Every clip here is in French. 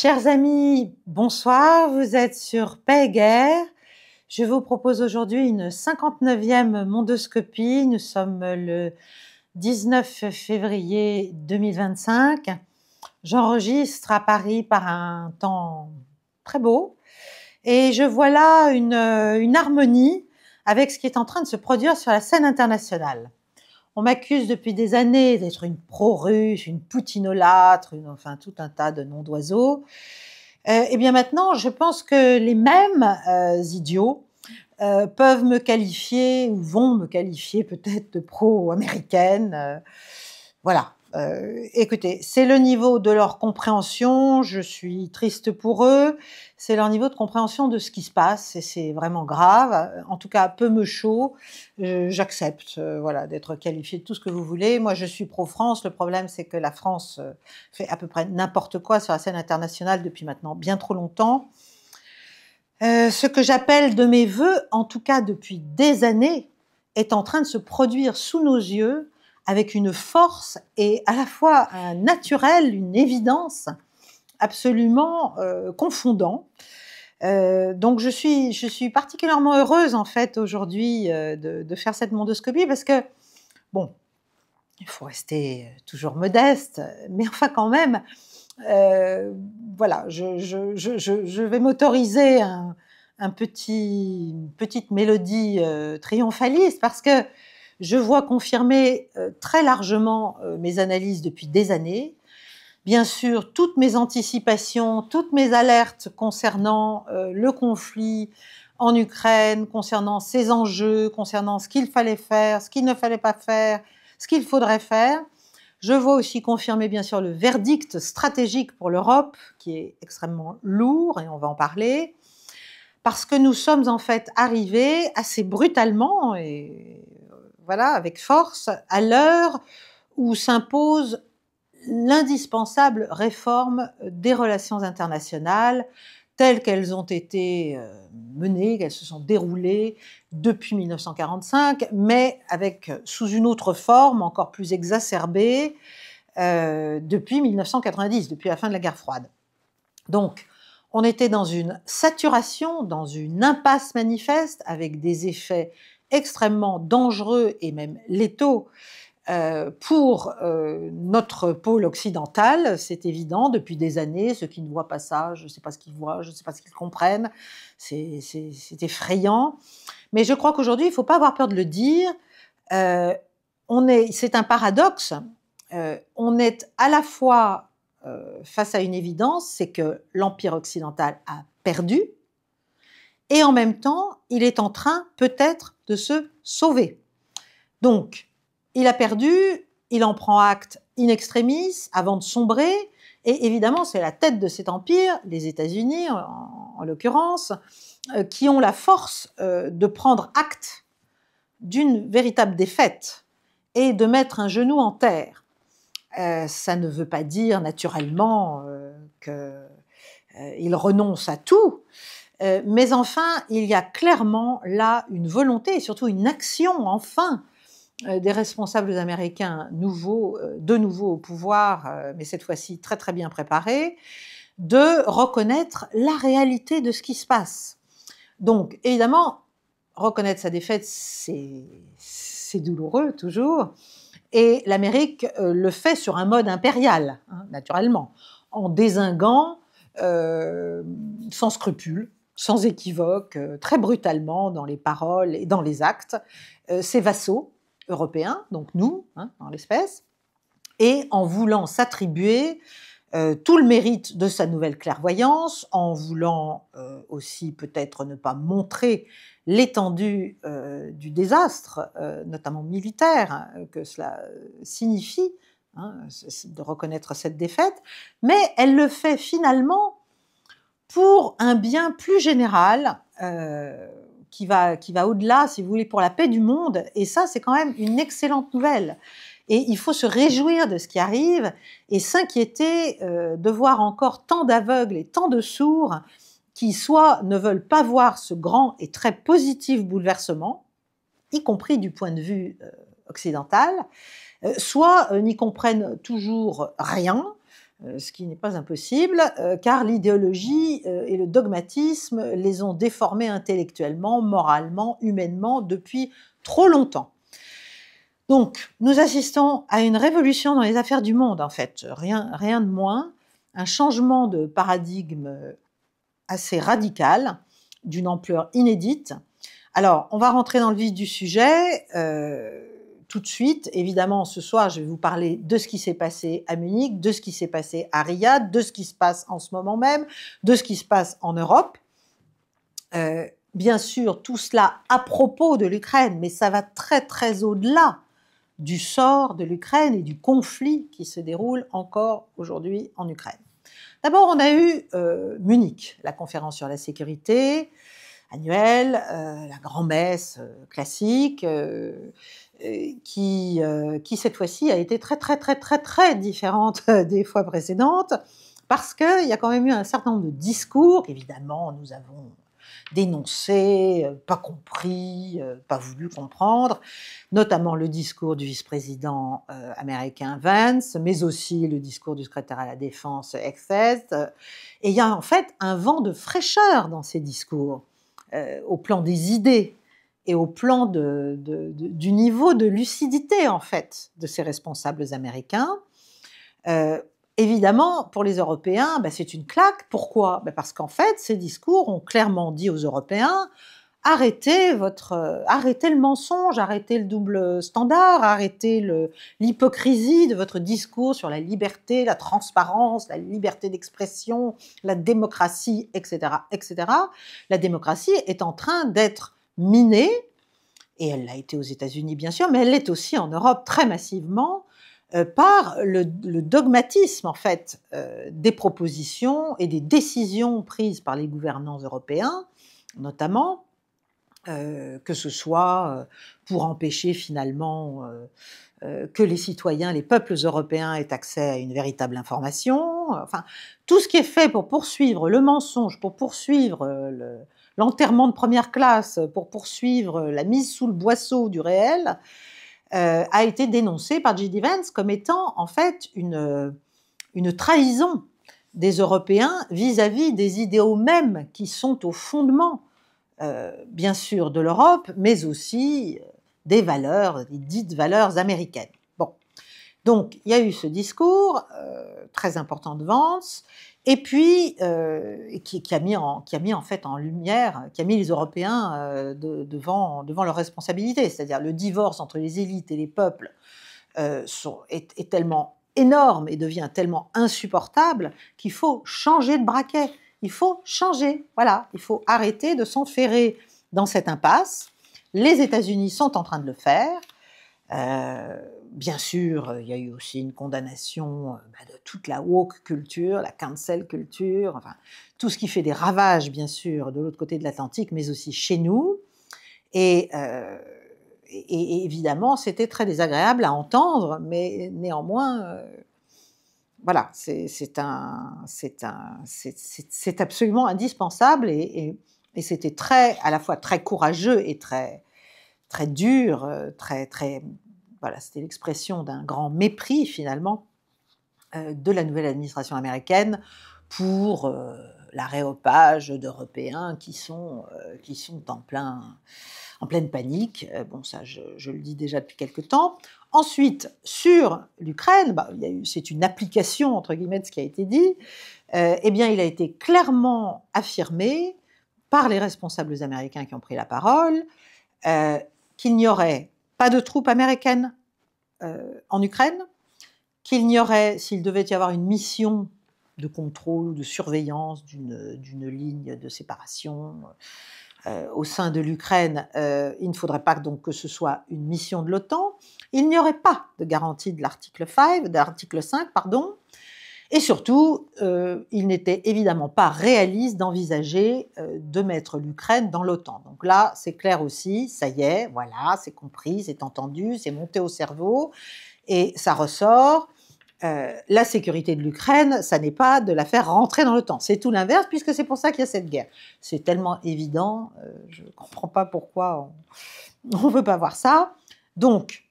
Chers amis, bonsoir, vous êtes sur Paix et Guerre. Je vous propose aujourd'hui une 59e mondoscopie. Nous sommes le 19 février 2025. J'enregistre à Paris par un temps très beau et je vois là une harmonie avec ce qui est en train de se produire sur la scène internationale. On m'accuse depuis des années d'être une pro-russe, une poutinolâtre, enfin tout un tas de noms d'oiseaux. Et bien maintenant, je pense que les mêmes idiots peuvent me qualifier ou vont me qualifier peut-être de pro-américaine. Voilà. Écoutez, c'est le niveau de leur compréhension, je suis triste pour eux, c'est leur niveau de compréhension de ce qui se passe et c'est vraiment grave, en tout cas peu me chaud, j'accepte voilà, d'être qualifiée de tout ce que vous voulez. Moi je suis pro-France, le problème c'est que la France fait à peu près n'importe quoi sur la scène internationale depuis maintenant bien trop longtemps. Ce que j'appelle de mes vœux, en tout cas depuis des années, est en train de se produire sous nos yeux avec une force et à la fois un naturel, une évidence absolument confondant. Donc je suis particulièrement heureuse en fait aujourd'hui de faire cette mondoscopie parce que, bon, il faut rester toujours modeste, mais enfin quand même, voilà, je vais m'autoriser une petite mélodie triomphaliste parce que je vois confirmer très largement mes analyses depuis des années. Bien sûr, toutes mes anticipations, toutes mes alertes concernant le conflit en Ukraine, concernant ses enjeux, concernant ce qu'il fallait faire, ce qu'il ne fallait pas faire, ce qu'il faudrait faire. Je vois aussi confirmer, bien sûr, le verdict stratégique pour l'Europe, qui est extrêmement lourd, et on va en parler, parce que nous sommes en fait arrivés assez brutalement, et voilà, avec force, à l'heure où s'impose l'indispensable réforme des relations internationales telles qu'elles ont été menées, qu'elles se sont déroulées depuis 1945, mais sous une autre forme encore plus exacerbée depuis 1990, depuis la fin de la guerre froide. Donc, on était dans une saturation, dans une impasse manifeste, avec des effets extrêmement dangereux et même létaux pour notre pôle occidental, c'est évident, depuis des années. Ceux qui ne voient pas ça, je ne sais pas ce qu'ils voient, je ne sais pas ce qu'ils comprennent, c'est effrayant. Mais je crois qu'aujourd'hui, il ne faut pas avoir peur de le dire, c'est un paradoxe, on est à la fois face à une évidence, c'est que l'Empire occidental a perdu, et en même temps, il est en train peut-être de se sauver. Donc, il a perdu, il en prend acte in extremis avant de sombrer, et évidemment, c'est la tête de cet empire, les États-Unis en l'occurrence, qui ont la force de prendre acte d'une véritable défaite et de mettre un genou en terre. Ça ne veut pas dire naturellement qu'ils renoncent à tout, mais enfin, il y a clairement là une volonté et surtout une action, enfin, des responsables américains de nouveau au pouvoir, mais cette fois-ci très très bien préparés, de reconnaître la réalité de ce qui se passe. Donc, évidemment, reconnaître sa défaite, c'est douloureux toujours, et l'Amérique le fait sur un mode impérial, hein, naturellement, en dézinguant sans scrupule, sans équivoque, très brutalement dans les paroles et dans les actes, ses vassaux européens, donc nous, hein, en l'espèce, et en voulant s'attribuer tout le mérite de sa nouvelle clairvoyance, en voulant aussi peut-être ne pas montrer l'étendue du désastre, notamment militaire, hein, que cela signifie, hein, de reconnaître cette défaite, mais elle le fait finalement pour un bien plus général, qui va au-delà, si vous voulez, pour la paix du monde, et ça, c'est quand même une excellente nouvelle. Et il faut se réjouir de ce qui arrive et s'inquiéter de voir encore tant d'aveugles et tant de sourds qui soit ne veulent pas voir ce grand et très positif bouleversement, y compris du point de vue occidental, soit n'y comprennent toujours rien, ce qui n'est pas impossible, car l'idéologie et le dogmatisme les ont déformés intellectuellement, moralement, humainement depuis trop longtemps. Donc, nous assistons à une révolution dans les affaires du monde, en fait, rien de moins, un changement de paradigme assez radical, d'une ampleur inédite. Alors, on va rentrer dans le vif du sujet tout de suite. Évidemment, ce soir, je vais vous parler de ce qui s'est passé à Munich, de ce qui s'est passé à Riyad, de ce qui se passe en ce moment même, de ce qui se passe en Europe. Bien sûr, tout cela à propos de l'Ukraine, mais ça va très très au-delà du sort de l'Ukraine et du conflit qui se déroule encore aujourd'hui en Ukraine. D'abord, on a eu Munich, la conférence sur la sécurité annuelle, la grand-messe classique, qui cette fois-ci a été très différente des fois précédentes, parce qu'il y a quand même eu un certain nombre de discours qu'évidemment nous avons dénoncés, pas compris, pas voulu comprendre, notamment le discours du vice-président américain Vance, mais aussi le discours du secrétaire à la Défense Exes. Et il y a en fait un vent de fraîcheur dans ces discours, au plan des idées et au plan du niveau de lucidité en fait de ces responsables américains. Évidemment, pour les Européens, c'est une claque. Pourquoi ? Parce qu'en fait, ces discours ont clairement dit aux Européens arrêtez le mensonge, arrêtez le double standard, arrêtez l'hypocrisie de votre discours sur la liberté, la transparence, la liberté d'expression, la démocratie, etc., etc. La démocratie est en train d'être minée, et elle l'a été aux États-Unis bien sûr, mais elle l'est aussi en Europe très massivement, par le dogmatisme en fait des propositions et des décisions prises par les gouvernants européens, notamment, que ce soit pour empêcher finalement que les citoyens, les peuples européens aient accès à une véritable information, enfin tout ce qui est fait pour poursuivre le mensonge, pour poursuivre l'enterrement de première classe, pour poursuivre la mise sous le boisseau du réel, a été dénoncé par J.D. Vance comme étant en fait une trahison des Européens vis-à-vis des idéaux mêmes qui sont au fondement, bien sûr, de l'Europe, mais aussi des valeurs, des dites valeurs américaines. Bon, donc il y a eu ce discours très important de Vance, et puis qui a mis en fait en lumière, qui a mis les Européens devant leurs responsabilités, c'est-à-dire le divorce entre les élites et les peuples est tellement énorme et devient tellement insupportable qu'il faut changer de braquet. Il faut changer, voilà, il faut arrêter de s'enferrer dans cette impasse. Les États-Unis sont en train de le faire. Bien sûr, il y a eu aussi une condamnation de toute la woke culture, la cancel culture, enfin, tout ce qui fait des ravages, bien sûr, de l'autre côté de l'Atlantique, mais aussi chez nous. Et évidemment, c'était très désagréable à entendre, mais néanmoins, voilà, c'est absolument indispensable, et c'était à la fois très courageux et très dur, voilà, c'était l'expression d'un grand mépris finalement de la nouvelle administration américaine pour l'aréopage d'Européens qui sont en pleine panique. Bon, ça, je le dis déjà depuis quelque temps. Ensuite, sur l'Ukraine, c'est une application, entre guillemets, de ce qui a été dit. Eh bien, il a été clairement affirmé par les responsables américains qui ont pris la parole qu'il n'y aurait pas de troupes américaines en Ukraine, qu'il n'y aurait, s'il devait y avoir une mission de contrôle ou de surveillance d'une ligne de séparation au sein de l'Ukraine, il ne faudrait pas donc que ce soit une mission de l'OTAN. Il n'y aurait pas de garantie de l'article 5, et surtout, il n'était évidemment pas réaliste d'envisager de mettre l'Ukraine dans l'OTAN. Donc là, c'est clair aussi, ça y est, voilà, c'est compris, c'est entendu, c'est monté au cerveau, et ça ressort. La sécurité de l'Ukraine, ça n'est pas de la faire rentrer dans l'OTAN. C'est tout l'inverse, puisque c'est pour ça qu'il y a cette guerre. C'est tellement évident, je ne comprends pas pourquoi on ne veut pas voir ça. Donc,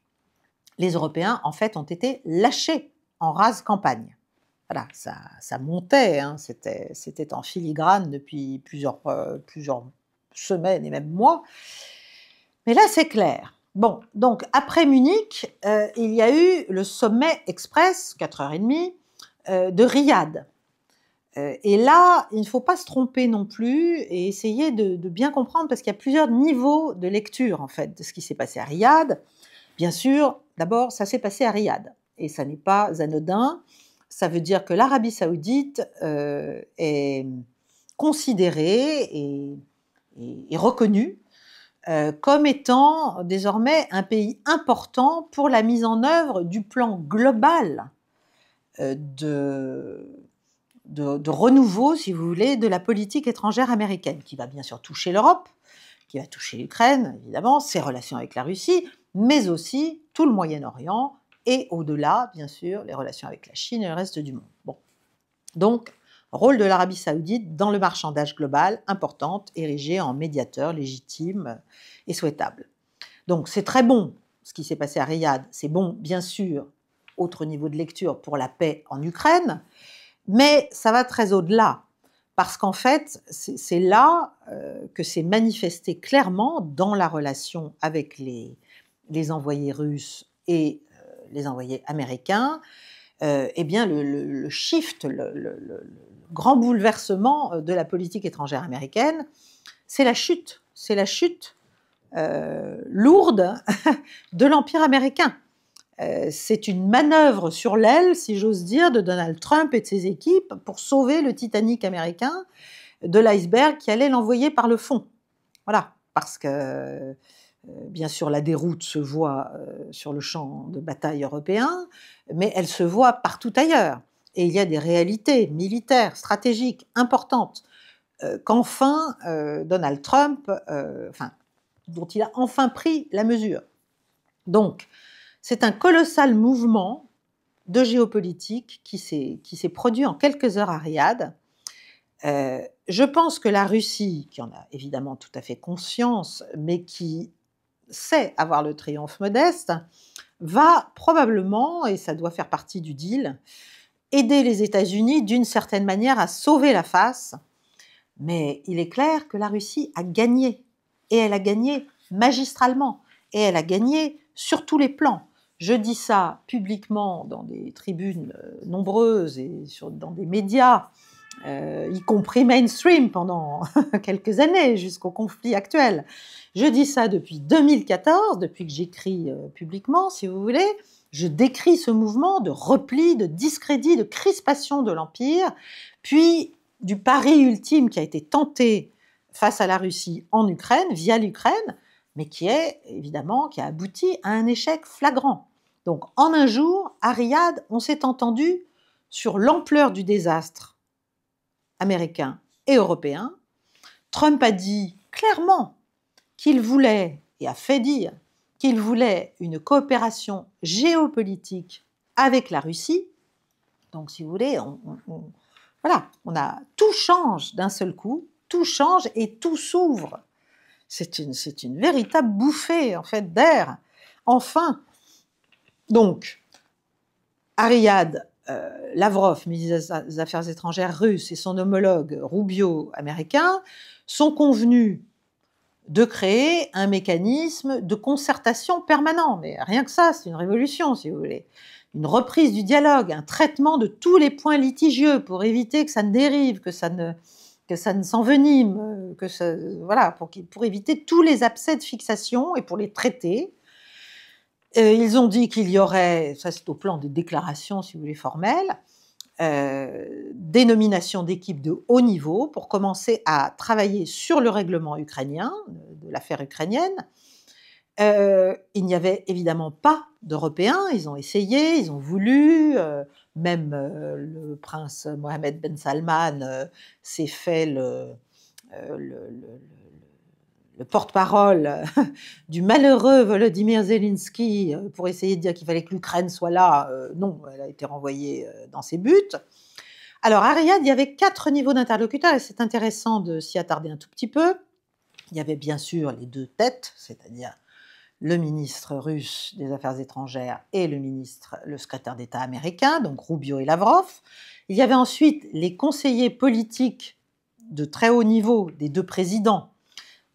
les Européens, en fait, ont été lâchés en rase campagne. voilà, ça montait, hein, c'était en filigrane depuis plusieurs semaines et même mois. Mais là, c'est clair. Bon, donc après Munich, il y a eu le sommet express, 4h30, de Riyad. Et là, il ne faut pas se tromper non plus et essayer de bien comprendre, parce qu'il y a plusieurs niveaux de lecture, en fait, de ce qui s'est passé à Riyad. Bien sûr, d'abord, ça s'est passé à Riyad, et ça n'est pas anodin. Ça veut dire que l'Arabie saoudite est considérée et reconnue comme étant désormais un pays important pour la mise en œuvre du plan global de renouveau, si vous voulez, de la politique étrangère américaine, qui va bien sûr toucher l'Europe, qui va toucher l'Ukraine, évidemment, ses relations avec la Russie, mais aussi tout le Moyen-Orient et au-delà, bien sûr, les relations avec la Chine et le reste du monde. Bon. Donc, rôle de l'Arabie saoudite dans le marchandage global, importante, érigée en médiateur légitime et souhaitable. Donc, c'est très bon ce qui s'est passé à Riyad, c'est bon, bien sûr, autre niveau de lecture pour la paix en Ukraine, mais ça va très au-delà, parce qu'en fait, c'est là que c'est manifesté clairement dans la relation avec les envoyés russes et les envoyés américains, eh bien le shift, le grand bouleversement de la politique étrangère américaine, c'est la chute lourde de l'Empire américain. C'est une manœuvre sur l'aile, si j'ose dire, de Donald Trump et de ses équipes pour sauver le Titanic américain de l'iceberg qui allait l'envoyer par le fond. Voilà, parce que bien sûr la déroute se voit sur le champ de bataille européen, mais elle se voit partout ailleurs. Et il y a des réalités militaires, stratégiques, importantes, qu'enfin Donald Trump, dont il a enfin pris la mesure. Donc, c'est un colossal mouvement de géopolitique qui s'est produit en quelques heures à Riyad. Je pense que la Russie, qui en a évidemment tout à fait conscience, mais qui sait avoir le triomphe modeste, va probablement, et ça doit faire partie du deal, aider les États-Unis d'une certaine manière à sauver la face. Mais il est clair que la Russie a gagné, et elle a gagné magistralement, et elle a gagné sur tous les plans. Je dis ça publiquement dans des tribunes nombreuses et dans des médias, y compris mainstream pendant quelques années, jusqu'au conflit actuel. Je dis ça depuis 2014, depuis que j'écris publiquement, si vous voulez. Je décris ce mouvement de repli, de discrédit, de crispation de l'Empire, puis du pari ultime qui a été tenté face à la Russie en Ukraine, via l'Ukraine, mais qui a abouti à un échec flagrant. Donc, en un jour, à Riyad, on s'est entendu sur l'ampleur du désastre américain et européen. Trump a dit clairement qu'il voulait, et a fait dire, qu'il voulait une coopération géopolitique avec la Russie. Donc, si vous voulez, tout change d'un seul coup, tout change et tout s'ouvre. C'est une véritable bouffée en fait d'air. Enfin, donc, à Riyad, Lavrov, ministre des Affaires étrangères russe, et son homologue Rubio américain sont convenus de créer un mécanisme de concertation permanent. Mais rien que ça, c'est une révolution, si vous voulez. Une reprise du dialogue, un traitement de tous les points litigieux pour éviter que ça ne dérive, que ça ne s'envenime, pour éviter tous les abcès de fixation et pour les traiter. Ils ont dit qu'il y aurait, ça c'est au plan des déclarations, si vous voulez, formelles, des nominations d'équipes de haut niveau pour commencer à travailler sur le règlement ukrainien, de l'affaire ukrainienne. Il n'y avait évidemment pas d'Européens, ils ont essayé, ils ont voulu, même le prince Mohammed Ben Salman s'est fait le porte-parole du malheureux Volodymyr Zelensky pour essayer de dire qu'il fallait que l'Ukraine soit là. Non, elle a été renvoyée dans ses buts. Alors, à Riyad, il y avait 4 niveaux d'interlocuteurs, et c'est intéressant de s'y attarder un tout petit peu. Il y avait bien sûr les 2 têtes, c'est-à-dire le ministre russe des Affaires étrangères et le secrétaire d'État américain, donc Rubio et Lavrov. Il y avait ensuite les conseillers politiques de très haut niveau des deux présidents,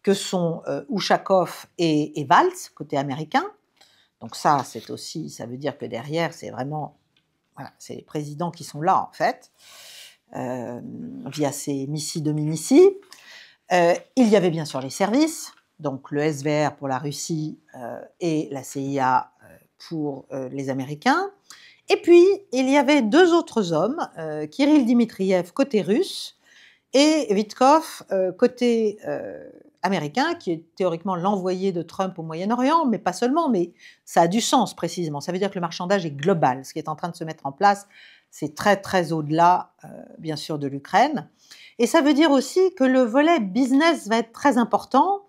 que sont Ushakov et Valls, côté américain. Donc ça, ça veut dire que derrière, c'est vraiment, voilà, c'est les présidents qui sont là, en fait, via ces missi dominici. Il y avait bien sûr les services, donc le SVR pour la Russie et la CIA pour les Américains. Et puis, il y avait deux autres hommes, Kirill Dmitriev côté russe et Witkoff côté américain, qui est théoriquement l'envoyé de Trump au Moyen-Orient, mais pas seulement, mais ça a du sens précisément. Ça veut dire que le marchandage est global. Ce qui est en train de se mettre en place, c'est très très au-delà, bien sûr, de l'Ukraine. Et ça veut dire aussi que le volet business va être très important,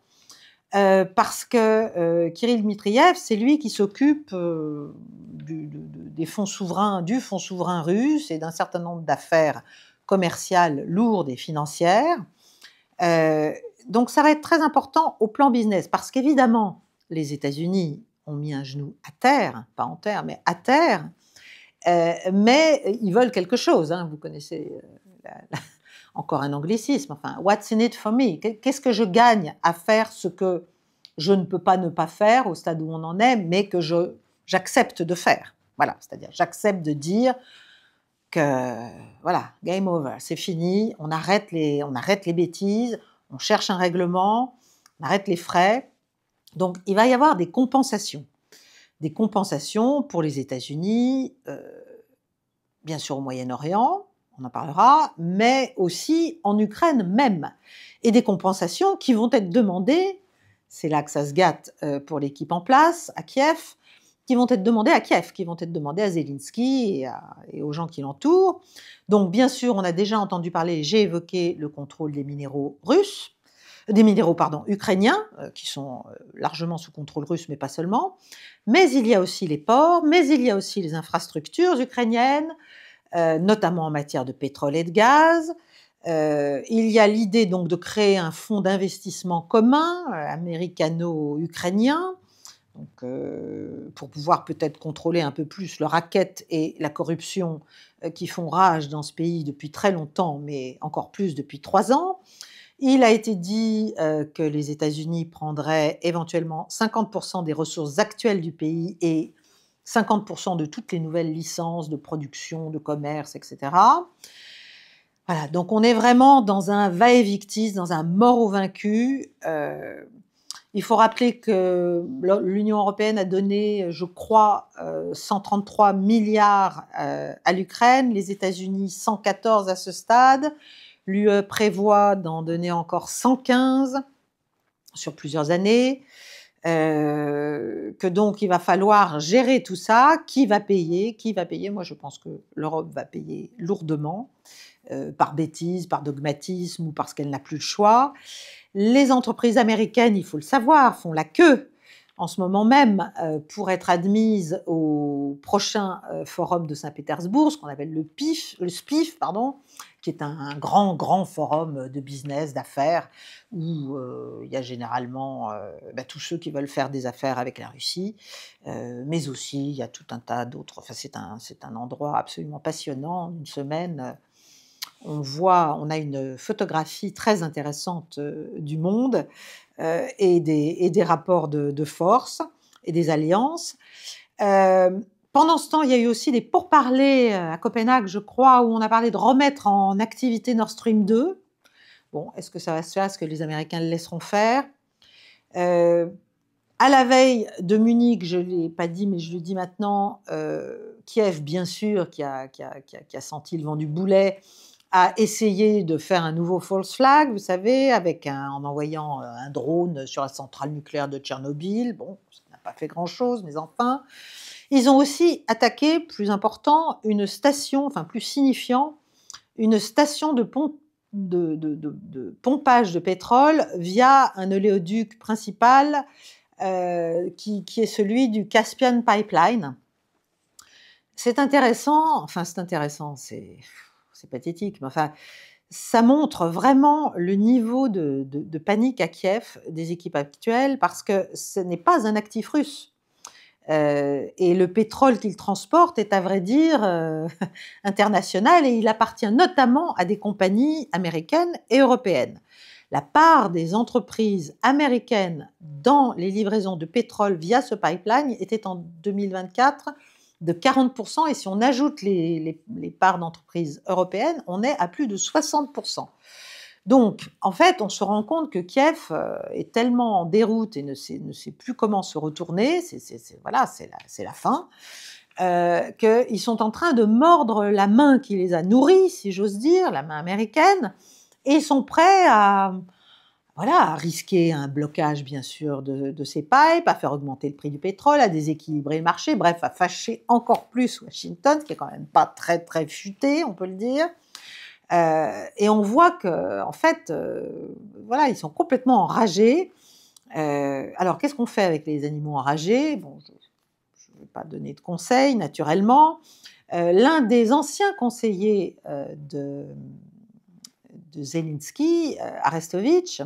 parce que Kirill Dmitriev, c'est lui qui s'occupe des fonds souverains, du fonds souverain russe et d'un certain nombre d'affaires commerciales lourdes et financières. Donc ça va être très important au plan business, parce qu'évidemment, les États-Unis ont mis un genou à terre, pas en terre, mais à terre, mais ils veulent quelque chose. Hein, vous connaissez encore un anglicisme, enfin, what's in it for me? Qu'est-ce que je gagne à faire ce que je ne peux pas ne pas faire au stade où on en est, mais que j'accepte de faire. Voilà, c'est-à-dire j'accepte de dire que, voilà, game over, c'est fini, on arrête les bêtises, on cherche un règlement, on arrête les frais. Donc, il va y avoir des compensations pour les États-Unis, bien sûr au Moyen-Orient, on en parlera, mais aussi en Ukraine même. Et des compensations qui vont être demandées, c'est là que ça se gâte pour l'équipe en place, à Kiev, qui vont être demandées à Zelensky et aux gens qui l'entourent. Donc bien sûr, on a déjà entendu parler, j'ai évoqué le contrôle des minéraux ukrainiens, qui sont largement sous contrôle russe, mais pas seulement. Mais il y a aussi les ports, mais il y a aussi les infrastructures ukrainiennes, notamment en matière de pétrole et de gaz. Il y a l'idée donc de créer un fonds d'investissement commun américano-ukrainien, donc, pour pouvoir peut-être contrôler un peu plus le racket et la corruption qui font rage dans ce pays depuis très longtemps, mais encore plus depuis 3 ans. Il a été dit que les États-Unis prendraient éventuellement 50% des ressources actuelles du pays et 50% de toutes les nouvelles licences de production, de commerce, etc. Voilà, donc on est vraiment dans un va-et-victis, dans un mort ou vaincu. Il faut rappeler que l'Union européenne a donné, je crois, 133 milliards à l'Ukraine, les États-Unis 114 à ce stade. L'UE prévoit d'en donner encore 115 sur plusieurs années. Que donc il va falloir gérer tout ça. Qui va payer? Moi, je pense que l'Europe va payer lourdement, par bêtise, par dogmatisme ou parce qu'elle n'a plus le choix. Les entreprises américaines, il faut le savoir, font la queue en ce moment même pour être admises au prochain forum de Saint-Pétersbourg, ce qu'on appelle le SPIF, qui est un grand forum de business, d'affaires, où il y a généralement tous ceux qui veulent faire des affaires avec la Russie, mais aussi il y a tout un tas d'autres. Enfin, c'est un endroit absolument passionnant. Une semaine, on a une photographie très intéressante du monde et des rapports de force et des alliances. Pendant ce temps, il y a eu aussi des pourparlers à Copenhague, je crois, où on a parlé de remettre en activité Nord Stream 2. Bon, est-ce que ça va se faire? Est-ce que les Américains le laisseront faire? À la veille de Munich, je ne l'ai pas dit, mais je le dis maintenant, Kiev, bien sûr, qui a senti le vent du boulet, a essayé de faire un nouveau false flag, vous savez, en envoyant un drone sur la centrale nucléaire de Tchernobyl. Bon, ça n'a pas fait grand-chose, mais enfin. Ils ont aussi attaqué, plus important, une station, enfin plus signifiant, une station de pompage de pétrole via un oléoduc principal qui est celui du Caspian Pipeline. C'est intéressant, c'est pathétique, mais enfin, ça montre vraiment le niveau de panique à Kiev des équipes actuelles, parce que ce n'est pas un actif russe. Et le pétrole qu'il transporte est, à vrai dire, international, et il appartient notamment à des compagnies américaines et européennes. La part des entreprises américaines dans les livraisons de pétrole via ce pipeline était en 2024 de 40%, et si on ajoute les parts d'entreprises européennes, on est à plus de 60%. Donc, en fait, on se rend compte que Kiev est tellement en déroute et ne sait plus comment se retourner, voilà, c'est la fin, qu'ils sont en train de mordre la main qui les a nourris, si j'ose dire, la main américaine, et ils sont prêts à risquer un blocage, bien sûr, de ces pipes, à faire augmenter le prix du pétrole, à déséquilibrer le marché, bref, à fâcher encore plus Washington, qui est quand même pas très, très futé, on peut le dire. Et on voit que, en fait, voilà, ils sont complètement enragés. Alors, qu'est-ce qu'on fait avec les animaux enragés? Bon, je ne vais pas donner de conseils, naturellement. L'un des anciens conseillers de Zelensky, Arestovitch,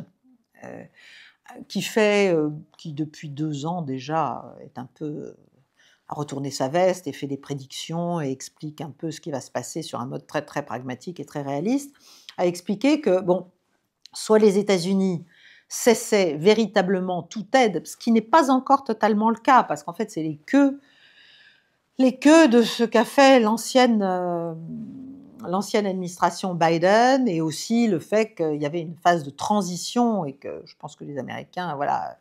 qui depuis 2 ans déjà est un peu a retourné sa veste et fait des prédictions et explique un peu ce qui va se passer sur un mode très très pragmatique et très réaliste, a expliqué que, bon, soit les États-Unis cessaient véritablement toute aide, ce qui n'est pas encore totalement le cas, parce qu'en fait c'est les queues de ce qu'a fait l'ancienne administration Biden, et aussi le fait qu'il y avait une phase de transition et que je pense que les Américains, voilà,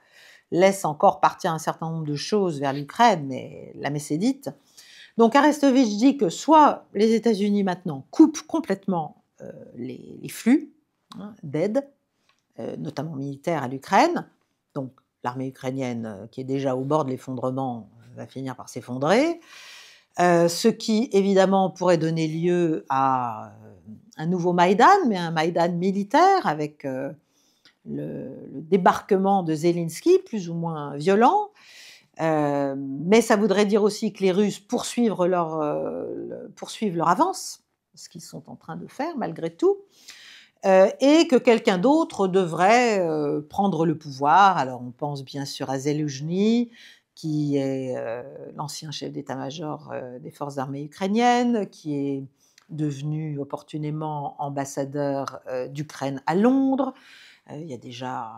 laissent encore partir un certain nombre de choses vers l'Ukraine, mais la messe est dite. Donc Arestovitch dit que soit les États-Unis maintenant coupent complètement les flux d'aide, notamment militaire, à l'Ukraine, donc l'armée ukrainienne qui est déjà au bord de l'effondrement va finir par s'effondrer, ce qui évidemment pourrait donner lieu à un nouveau Maïdan, mais un Maïdan militaire avec le débarquement de Zelensky, plus ou moins violent. Mais ça voudrait dire aussi que les Russes poursuivent leur avance, ce qu'ils sont en train de faire malgré tout, et que quelqu'un d'autre devrait prendre le pouvoir. Alors on pense bien sûr à Zelensky, qui est l'ancien chef d'état-major des forces armées ukrainiennes, qui est devenu opportunément ambassadeur d'Ukraine à Londres, il y a déjà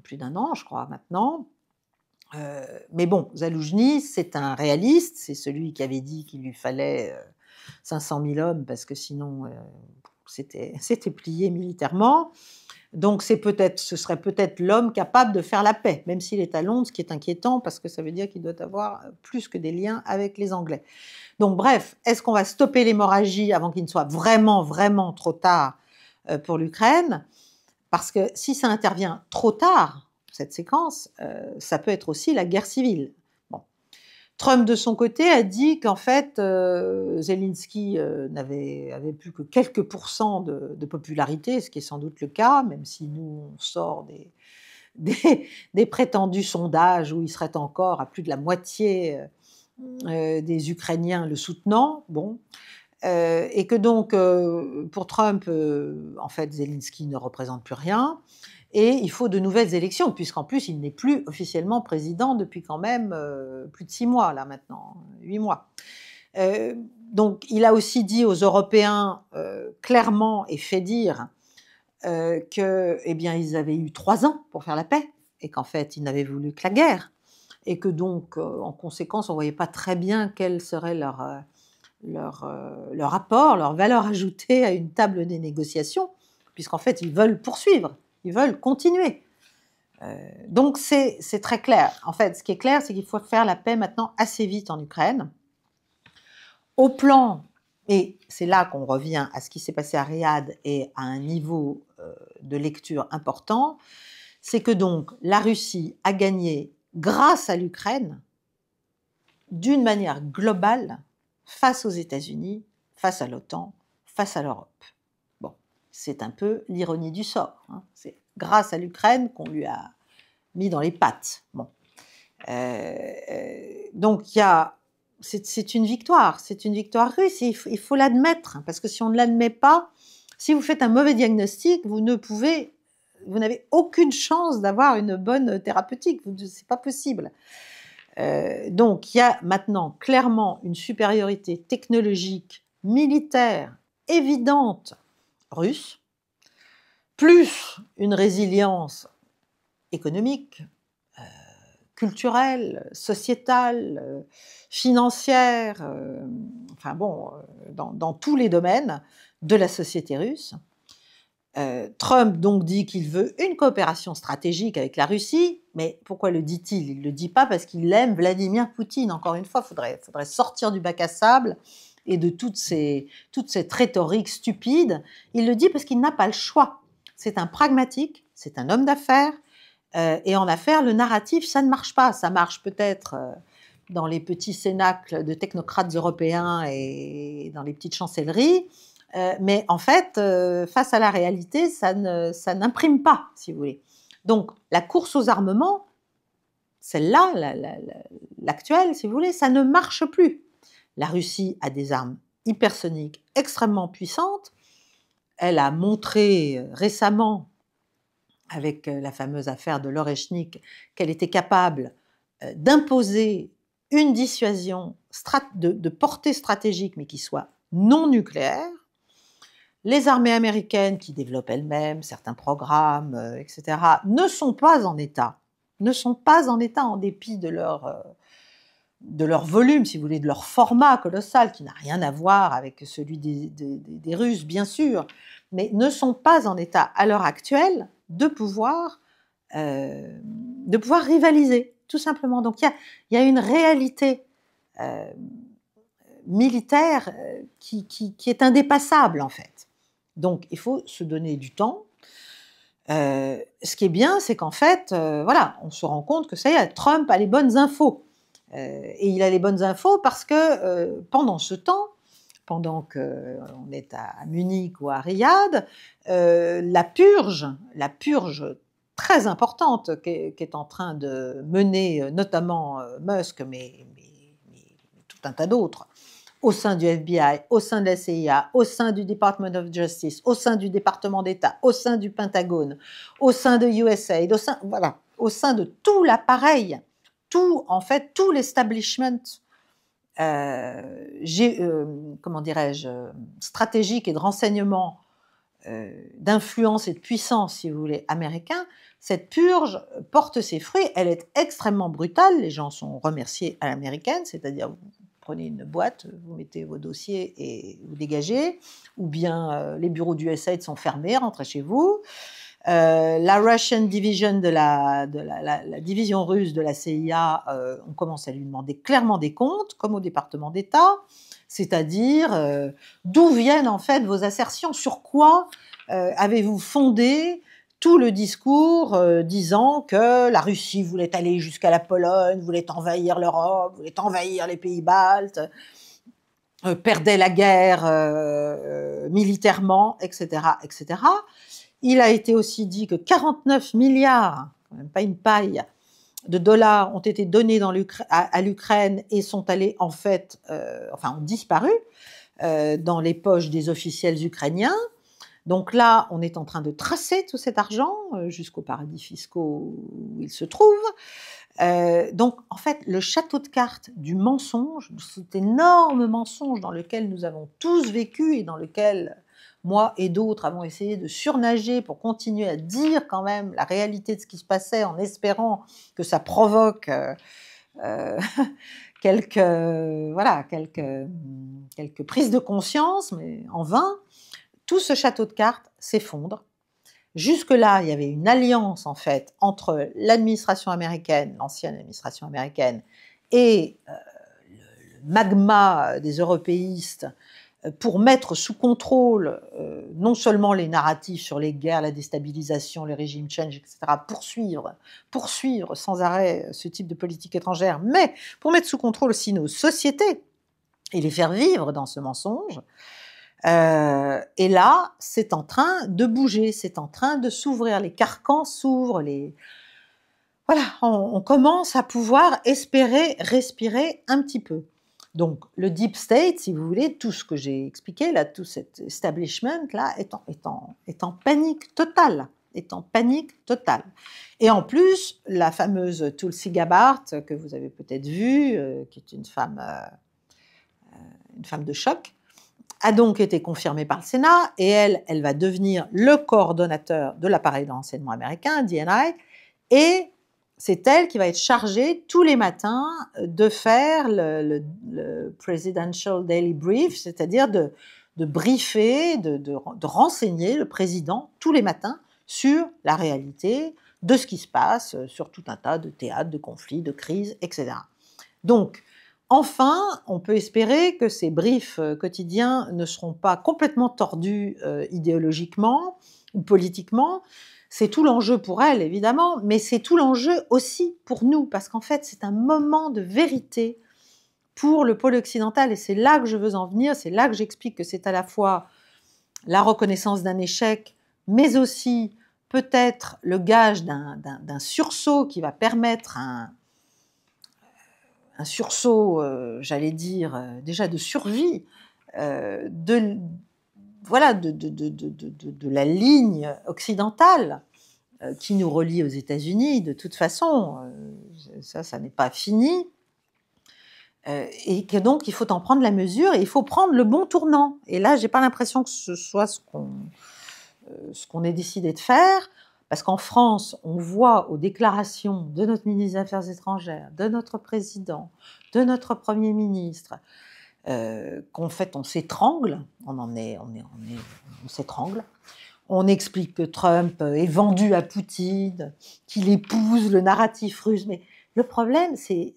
plus d'1 an, je crois, maintenant. Mais bon, Zaloujny, c'est un réaliste, c'est celui qui avait dit qu'il lui fallait 500 000 hommes, parce que sinon c'était plié militairement. Donc ce serait peut-être l'homme capable de faire la paix, même s'il est à Londres, ce qui est inquiétant, parce que ça veut dire qu'il doit avoir plus que des liens avec les Anglais. Donc bref, est-ce qu'on va stopper l'hémorragie avant qu'il ne soit vraiment, vraiment trop tard pour l'Ukraine? Parce que si ça intervient trop tard, cette séquence, ça peut être aussi la guerre civile. Bon. Trump, de son côté, a dit qu'en fait, Zelensky avait plus que quelques pourcents de popularité, ce qui est sans doute le cas, même si nous, on sort des prétendus sondages où il serait encore à plus de la moitié des Ukrainiens le soutenant. Bon. Et que donc, pour Trump, en fait, Zelensky ne représente plus rien, et il faut de nouvelles élections, puisqu'en plus, il n'est plus officiellement président depuis quand même plus de 6 mois, là maintenant, 8 mois. Donc, il a aussi dit aux Européens clairement, et fait dire que, eh bien, ils avaient eu 3 ans pour faire la paix, et qu'en fait, ils n'avaient voulu que la guerre, et que donc, en conséquence, on ne voyait pas très bien quel serait leur apport, leur valeur ajoutée à une table des négociations, puisqu'en fait, ils veulent poursuivre, ils veulent continuer. Donc, c'est très clair. En fait, ce qui est clair, c'est qu'il faut faire la paix maintenant assez vite en Ukraine. Au plan, et c'est là qu'on revient à ce qui s'est passé à Riyad et à un niveau de lecture important, c'est que donc la Russie a gagné grâce à l'Ukraine d'une manière globale face aux États-Unis, face à l'OTAN, face à l'Europe. Bon, c'est un peu l'ironie du sort. Hein. C'est grâce à l'Ukraine qu'on lui a mis dans les pattes. Bon. Donc, c'est une victoire russe, il faut l'admettre, parce que si on ne l'admet pas, Si vous faites un mauvais diagnostic, vous n'avez aucune chance d'avoir une bonne thérapeutique, c'est pas possible. Donc il y a maintenant clairement une supériorité technologique, militaire, évidente, russe, plus une résilience économique, culturelle, sociétale, financière, enfin bon, dans tous les domaines de la société russe. Trump donc dit qu'il veut une coopération stratégique avec la Russie, mais pourquoi le dit-il? Il ne le dit pas parce qu'il aime Vladimir Poutine. Encore une fois, il faudrait sortir du bac à sable et de toute cette rhétorique stupide. Il le dit parce qu'il n'a pas le choix. C'est un pragmatique, c'est un homme d'affaires, et en affaires, le narratif, ça ne marche pas. Ça marche peut-être dans les petits cénacles de technocrates européens et dans les petites chancelleries, mais en fait, face à la réalité, ça n'imprime pas, si vous voulez. Donc, la course aux armements, celle-là, l'actuelle, si vous voulez, ça ne marche plus. La Russie a des armes hypersoniques extrêmement puissantes. Elle a montré récemment, avec la fameuse affaire de l'Oreshnik, qu'elle était capable d'imposer une dissuasion de portée stratégique, mais qui soit non nucléaire. Les armées américaines, qui développent elles-mêmes certains programmes, etc., ne sont pas en état, en dépit de leur volume, si vous voulez, de leur format colossal, qui n'a rien à voir avec celui des Russes, bien sûr, mais ne sont pas en état, à l'heure actuelle, de pouvoir rivaliser, tout simplement. Donc il y a une réalité militaire qui est indépassable, en fait. Donc il faut se donner du temps. Ce qui est bien, c'est qu'en fait, voilà, on se rend compte que ça y est, Trump a les bonnes infos. Et il a les bonnes infos parce que pendant ce temps, pendant qu'on est à Munich ou à Riyad, la purge très importante qu'est en train de mener notamment Musk, mais tout un tas d'autres, au sein du FBI, au sein de la CIA, au sein du Department of Justice, au sein du département d'État, au sein du Pentagone, au sein de USAID, au sein de tout l'appareil, tout l'establishment comment dirais-je, stratégique et de renseignement, d'influence et de puissance, si vous voulez, américain. Cette purge porte ses fruits, elle est extrêmement brutale, les gens sont remerciés à l'américaine, c'est-à-dire vous prenez une boîte, vous mettez vos dossiers et vous dégagez, ou bien les bureaux du USAID sont fermés, rentrez chez vous. La Russian Division la division russe de la CIA, on commence à lui demander clairement des comptes, comme au département d'État, c'est-à-dire d'où viennent en fait vos assertions, sur quoi avez-vous fondé tout le discours disant que la Russie voulait aller jusqu'à la Pologne, voulait envahir l'Europe, voulait envahir les pays baltes, perdait la guerre militairement, etc., etc. Il a été aussi dit que 49 milliards, quand même pas une paille, de dollars ont été donnés à l'Ukraine et sont allés en fait, ont disparu dans les poches des officiels ukrainiens. Donc là, on est en train de tracer tout cet argent jusqu'aux paradis fiscaux où il se trouve. Donc en fait, le château de cartes du mensonge, cet énorme mensonge dans lequel nous avons tous vécu et dans lequel moi et d'autres avons essayé de surnager pour continuer à dire quand même la réalité de ce qui se passait en espérant que ça provoque quelques prises de conscience, mais en vain. Tout ce château de cartes s'effondre. Jusque-là, il y avait une alliance en fait entre l'administration américaine, l'ancienne administration américaine, et le magma des européistes pour mettre sous contrôle non seulement les narratifs sur les guerres, la déstabilisation, les régimes change, etc., poursuivre sans arrêt ce type de politique étrangère, mais pour mettre sous contrôle aussi nos sociétés et les faire vivre dans ce mensonge. Et là, c'est en train de bouger, c'est en train de s'ouvrir, les carcans s'ouvrent, voilà, on commence à pouvoir espérer respirer un petit peu. Donc, le deep state, si vous voulez, tout ce que j'ai expliqué, là, tout cet establishment-là, est en panique totale. Est en panique totale. Et en plus, la fameuse Tulsi Gabbard, que vous avez peut-être vue, qui est une femme de choc, a donc été confirmée par le Sénat, et elle va devenir le coordonnateur de l'appareil de renseignement américain, DNI, et c'est elle qui va être chargée tous les matins de faire le Presidential Daily Brief, c'est-à-dire de briefer, de renseigner le président tous les matins sur la réalité de ce qui se passe sur tout un tas de théâtres, de conflits, de crises, etc. Donc, enfin, on peut espérer que ces briefs quotidiens ne seront pas complètement tordus idéologiquement ou politiquement. C'est tout l'enjeu pour elle, évidemment, mais c'est tout l'enjeu aussi pour nous, parce qu'en fait, c'est un moment de vérité pour le pôle occidental, et c'est là que je veux en venir, c'est là que j'explique que c'est à la fois la reconnaissance d'un échec, mais aussi peut-être le gage d'un sursaut qui va permettre un sursaut, j'allais dire, déjà de survie, de la ligne occidentale qui nous relie aux États-Unis. De toute façon, ça n'est pas fini. Et que donc, il faut en prendre la mesure et il faut prendre le bon tournant. Et là, je n'ai pas l'impression que ce soit ce qu'on ait décidé de faire, parce qu'en France, on voit aux déclarations de notre ministre des Affaires étrangères, de notre président, de notre Premier ministre, qu'en fait, on s'étrangle, on s'étrangle. On explique que Trump est vendu à Poutine, qu'il épouse le narratif russe, mais le problème, c'est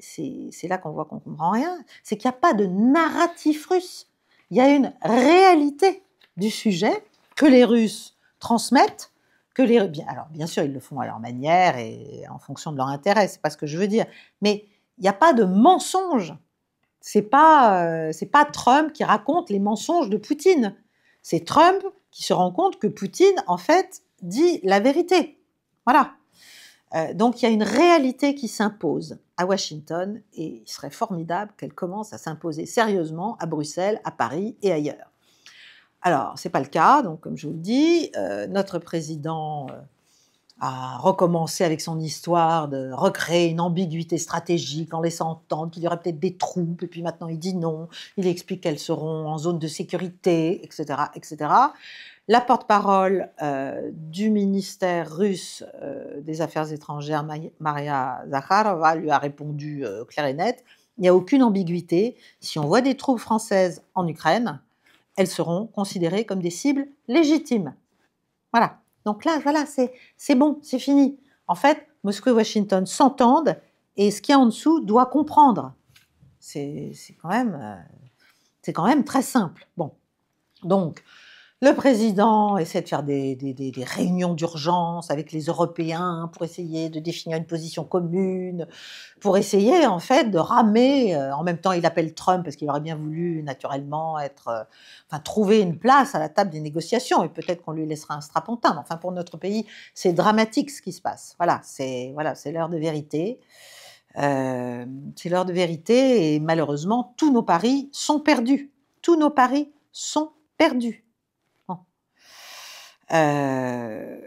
là qu'on voit qu'on ne comprend rien, c'est qu'il n'y a pas de narratif russe. Il y a une réalité du sujet que les Russes transmettent, alors bien sûr, ils le font à leur manière et en fonction de leur intérêt, c'est pas ce que je veux dire, mais il n'y a pas de mensonge. C'est pas Trump qui raconte les mensonges de Poutine. C'est Trump qui se rend compte que Poutine, en fait, dit la vérité. Voilà. Donc il y a une réalité qui s'impose à Washington, et il serait formidable qu'elle commence à s'imposer sérieusement à Bruxelles, à Paris et ailleurs. Alors, ce n'est pas le cas, donc comme je vous le dis, notre président a recommencé avec son histoire de recréer une ambiguïté stratégique en laissant entendre qu'il y aurait peut-être des troupes, et puis maintenant il dit non, il explique qu'elles seront en zone de sécurité, etc. etc. La porte-parole du ministère russe des Affaires étrangères, Maria Zakharova, lui a répondu clair et net, il n'y a aucune ambiguïté, si on voit des troupes françaises en Ukraine, elles seront considérées comme des cibles légitimes. Voilà. Donc là, voilà, c'est bon, c'est fini. En fait, Moscou et Washington s'entendent, et ce qu'il y a en dessous doit comprendre. C'est quand même très simple. Bon, donc le président essaie de faire des réunions d'urgence avec les Européens pour essayer de définir une position commune, pour essayer en fait de ramer. En même temps, il appelle Trump parce qu'il aurait bien voulu naturellement trouver une place à la table des négociations, et peut-être qu'on lui laissera un strapontin. Mais enfin, pour notre pays, c'est dramatique ce qui se passe. Voilà, c'est l'heure de vérité. C'est l'heure de vérité, et malheureusement, tous nos paris sont perdus. Tous nos paris sont perdus. On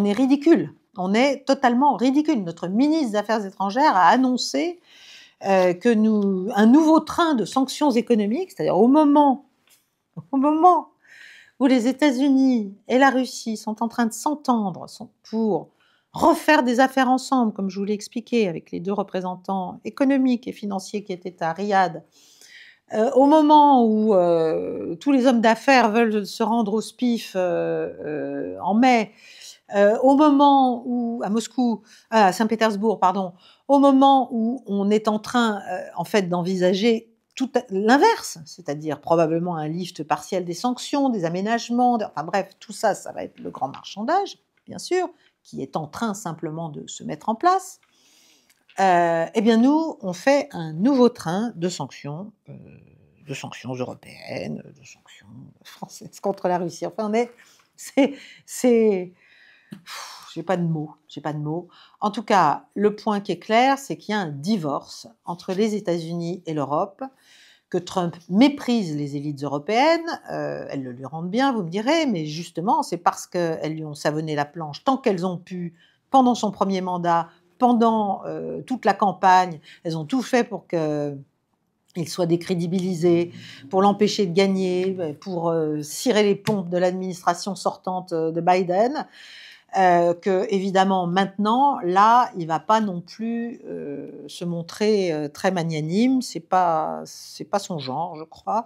est ridicule, on est totalement ridicule. Notre ministre des Affaires étrangères a annoncé un nouveau train de sanctions économiques, c'est-à-dire au moment où les États-Unis et la Russie sont en train de s'entendre pour refaire des affaires ensemble, comme je vous l'ai expliqué, avec les deux représentants économiques et financiers qui étaient à Riyad, au moment où tous les hommes d'affaires veulent se rendre au SPIF en mai, au moment où, à Saint-Pétersbourg, pardon, au moment où on est en train, en fait, d'envisager tout l'inverse, c'est-à-dire probablement un lift partiel des sanctions, des aménagements, enfin bref, tout ça, ça va être le grand marchandage, bien sûr, qui est en train simplement de se mettre en place. Eh bien nous, on fait un nouveau train de sanctions européennes, de sanctions françaises contre la Russie. Enfin, j'ai pas de mots, j'ai pas de mots. En tout cas, le point qui est clair, c'est qu'il y a un divorce entre les États-Unis et l'Europe, que Trump méprise les élites européennes. Elles le lui rendent bien, vous me direz, mais justement, c'est parce qu'elles lui ont savonné la planche tant qu'elles ont pu, pendant son premier mandat, pendant toute la campagne, elles ont tout fait pour qu'il soit décrédibilisé, pour l'empêcher de gagner, pour cirer les pompes de l'administration sortante de Biden. Que évidemment maintenant, là, il va pas non plus se montrer très magnanime. C'est pas son genre, je crois.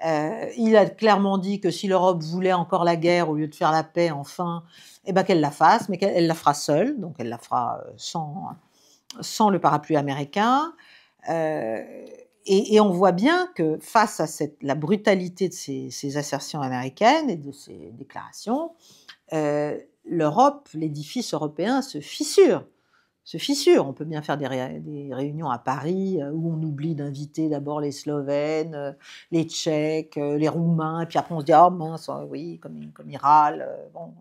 Il a clairement dit que si l'Europe voulait encore la guerre au lieu de faire la paix, enfin, eh ben qu'elle la fasse, mais qu'elle la fera seule. Donc elle la fera sans le parapluie américain. Et on voit bien que face à la brutalité de ces assertions américaines et de ces déclarations, l'Europe, l'édifice européen se fissure. On peut bien faire des réunions à Paris où on oublie d'inviter d'abord les Slovènes, les Tchèques, les Roumains, et puis après on se dit « Oh mince, oui, comme ils râlent. » Bon.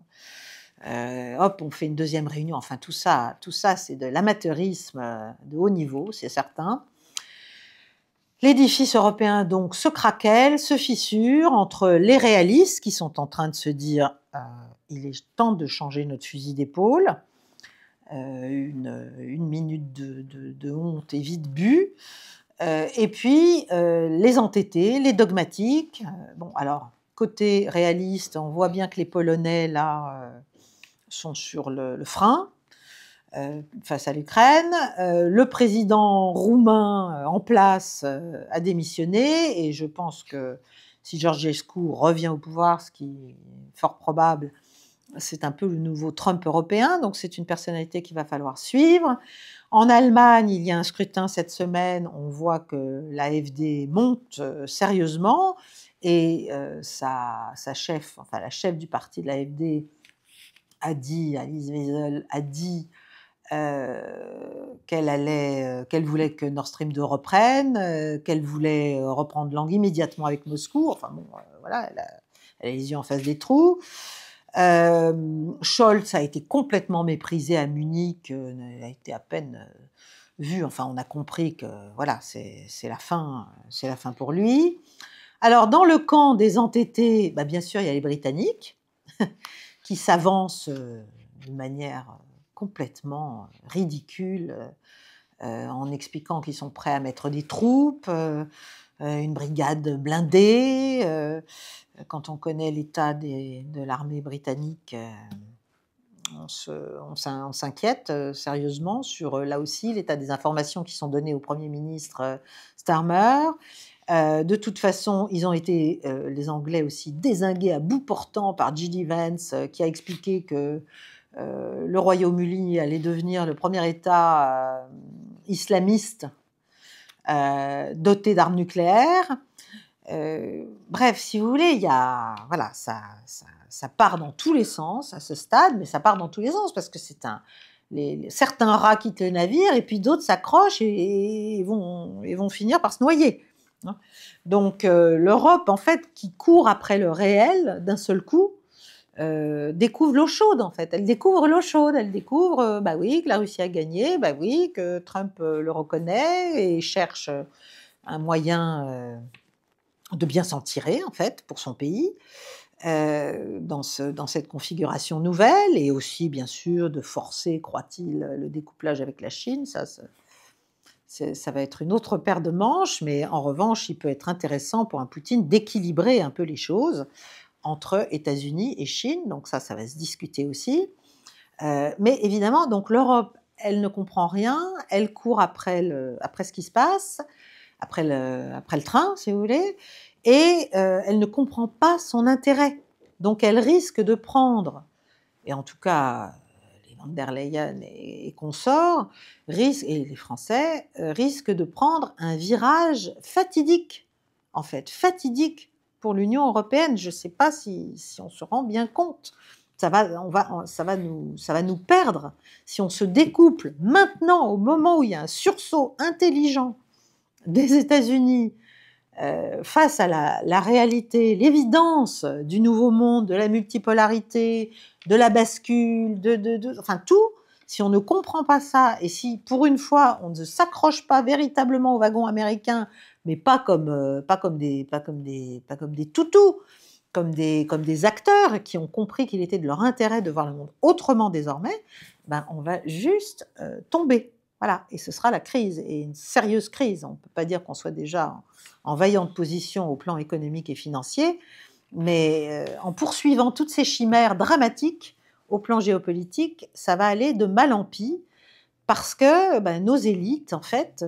Hop, on fait une deuxième réunion. Enfin, tout ça c'est de l'amateurisme de haut niveau, c'est certain. L'édifice européen donc se craquelle, se fissure entre les réalistes qui sont en train de se dire il est temps de changer notre fusil d'épaule, une minute de honte est vite bue, et puis les entêtés, les dogmatiques. Bon, alors, côté réaliste, on voit bien que les Polonais, là, sont sur le frein face à l'Ukraine. Le président roumain en place a démissionné, et je pense que si Georgescu revient au pouvoir, ce qui est fort probable, c'est un peu le nouveau Trump européen, donc c'est une personnalité qu'il va falloir suivre. En Allemagne, il y a un scrutin cette semaine, on voit que l'AfD monte sérieusement, et sa chef, enfin la chef du parti de l'AfD, Alice Weidel, a dit qu'elle voulait que Nord Stream 2 reprenne, qu'elle voulait reprendre langue immédiatement avec Moscou. Enfin bon, voilà, elle a les yeux en face des trous. Scholz a été complètement méprisé à Munich, a été à peine vu. Enfin, on a compris que voilà, c'est la fin pour lui. Alors, dans le camp des entêtés, bah, bien sûr, il y a les Britanniques qui s'avancent d'une manière complètement ridicule, en expliquant qu'ils sont prêts à mettre des troupes, une brigade blindée. Quand on connaît l'état de l'armée britannique, on s'inquiète sérieusement sur, là aussi, l'état des informations qui sont données au Premier ministre Starmer. De toute façon, ils ont été, les Anglais aussi, dézingués à bout portant par J.D. Vance, qui a expliqué que le Royaume-Uni allait devenir le premier État islamiste doté d'armes nucléaires. Bref, si vous voulez, voilà, ça part dans tous les sens à ce stade, mais ça part dans tous les sens parce que c'est certains rats quittent le navire et puis d'autres s'accrochent et vont finir par se noyer. Donc l'Europe, en fait, qui court après le réel d'un seul coup, découvre l'eau chaude, en fait. Elle découvre l'eau chaude, elle découvre, bah oui, que la Russie a gagné, bah oui, que Trump le reconnaît et cherche un moyen de bien s'en tirer, en fait, pour son pays, dans cette configuration nouvelle, et aussi, bien sûr, de forcer, croit-il, le découplage avec la Chine. Ça va être une autre paire de manches, mais en revanche, il peut être intéressant pour un Poutine d'équilibrer un peu les choses entre États-Unis et Chine, donc ça va se discuter aussi. Mais évidemment, donc l'Europe, elle ne comprend rien, elle court après ce qui se passe, après le train, si vous voulez, et elle ne comprend pas son intérêt. Donc elle risque de prendre, et en tout cas les von der Leyen et consorts, et les Français, risquent de prendre un virage fatidique, en fait, fatidique pour l'Union européenne. Je ne sais pas si on se rend bien compte. Ça va nous perdre si on se découple maintenant, au moment où il y a un sursaut intelligent des États-Unis face à la réalité, l'évidence du nouveau monde, de la multipolarité, de la bascule, enfin tout, si on ne comprend pas ça, et si pour une fois on ne s'accroche pas véritablement au wagon américain, mais pas comme des toutous, comme des acteurs qui ont compris qu'il était de leur intérêt de voir le monde autrement désormais, ben on va juste tomber. Voilà, et ce sera la crise, et une sérieuse crise. On ne peut pas dire qu'on soit déjà en vaillante position au plan économique et financier, mais en poursuivant toutes ces chimères dramatiques au plan géopolitique, ça va aller de mal en pis, parce que nos élites, en fait,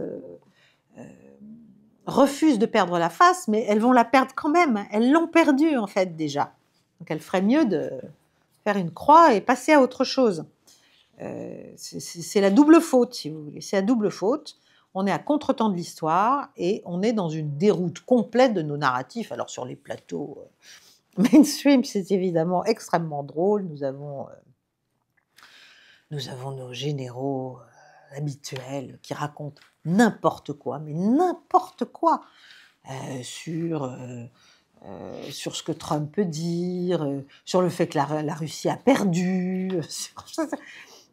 refusent de perdre la face, mais elles vont la perdre quand même. Elles l'ont perdue, en fait, déjà. Donc elles feraient mieux de faire une croix et passer à autre chose. C'est la double faute, si vous voulez. C'est la double faute. On est à contretemps de l'histoire et on est dans une déroute complète de nos narratifs. Alors sur les plateaux mainstream, c'est évidemment extrêmement drôle. Nous avons nos généraux habituels qui racontent n'importe quoi, mais n'importe quoi, sur ce que Trump peut dire, sur le fait que la Russie a perdu.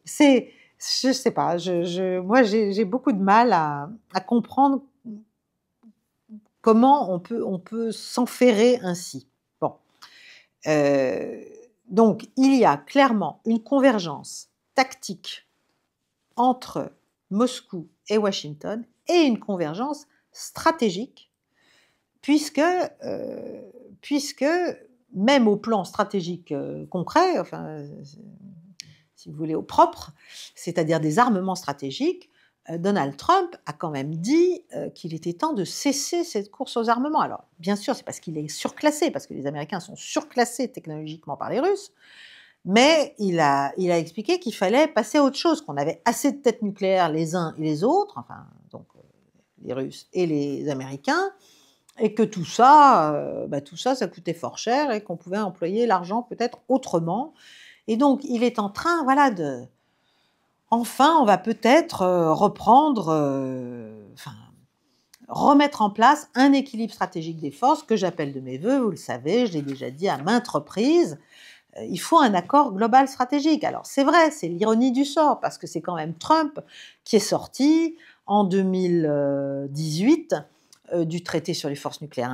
Je sais pas, moi j'ai beaucoup de mal à comprendre comment on peut s'enferrer ainsi. Bon. Donc, il y a clairement une convergence tactique entre Moscou et Washington et une convergence stratégique, puisque même au plan stratégique concret, enfin, si vous voulez, au propre, c'est-à-dire des armements stratégiques, Donald Trump a quand même dit qu'il était temps de cesser cette course aux armements. Alors, bien sûr, c'est parce qu'il est surclassé, parce que les Américains sont surclassés technologiquement par les Russes, mais il a expliqué qu'il fallait passer à autre chose, qu'on avait assez de têtes nucléaires les uns et les autres, enfin, donc les Russes et les Américains, et que tout ça, ça coûtait fort cher et qu'on pouvait employer l'argent peut-être autrement. Et donc, il est en train, voilà, enfin, on va peut-être remettre en place un équilibre stratégique des forces que j'appelle de mes voeux, vous le savez, je l'ai déjà dit à maintes reprises. Il faut un accord global stratégique. Alors, c'est vrai, c'est l'ironie du sort, parce que c'est quand même Trump qui est sorti en 2018 du traité sur les forces nucléaires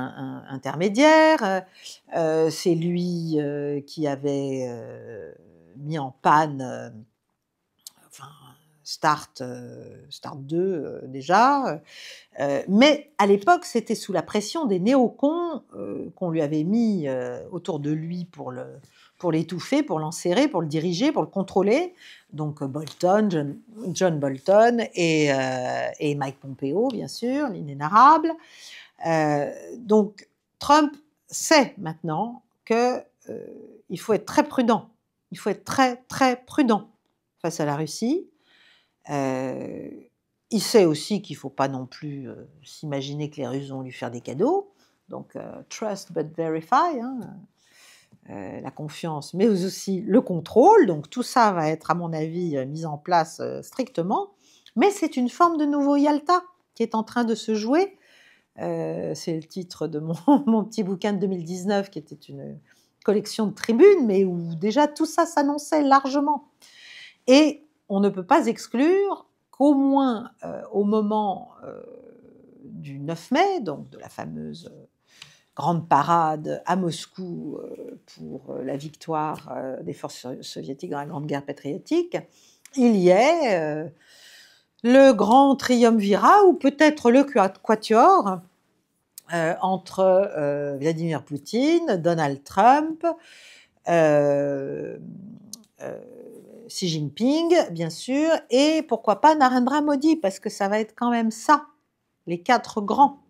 intermédiaires. C'est lui qui avait mis en panne Start 2 déjà, mais à l'époque c'était sous la pression des néocons qu'on lui avait mis autour de lui pour l'étouffer, pour l'enserrer, pour le diriger, pour le contrôler, donc Bolton, John Bolton et Mike Pompeo bien sûr, l'inénarrable. Donc Trump sait maintenant que il faut être très prudent, il faut être très très prudent face à la Russie. Il sait aussi qu'il ne faut pas non plus s'imaginer que les Russes vont lui faire des cadeaux. Donc, trust but verify, hein, la confiance, mais aussi le contrôle. Donc, tout ça va être, à mon avis, mis en place strictement. Mais c'est une forme de nouveau Yalta qui est en train de se jouer. C'est le titre de mon petit bouquin de 2019, qui était une collection de tribunes, mais où déjà tout ça s'annonçait largement. Et on ne peut pas exclure qu'au moins au moment du 9 mai, donc de la fameuse grande parade à Moscou pour la victoire des forces soviétiques dans la Grande Guerre patriotique, il y ait le grand triumvirat, ou peut-être le quatuor, entre Vladimir Poutine, Donald Trump, Xi Jinping, bien sûr, et pourquoi pas Narendra Modi, parce que ça va être quand même ça, les 4 grands.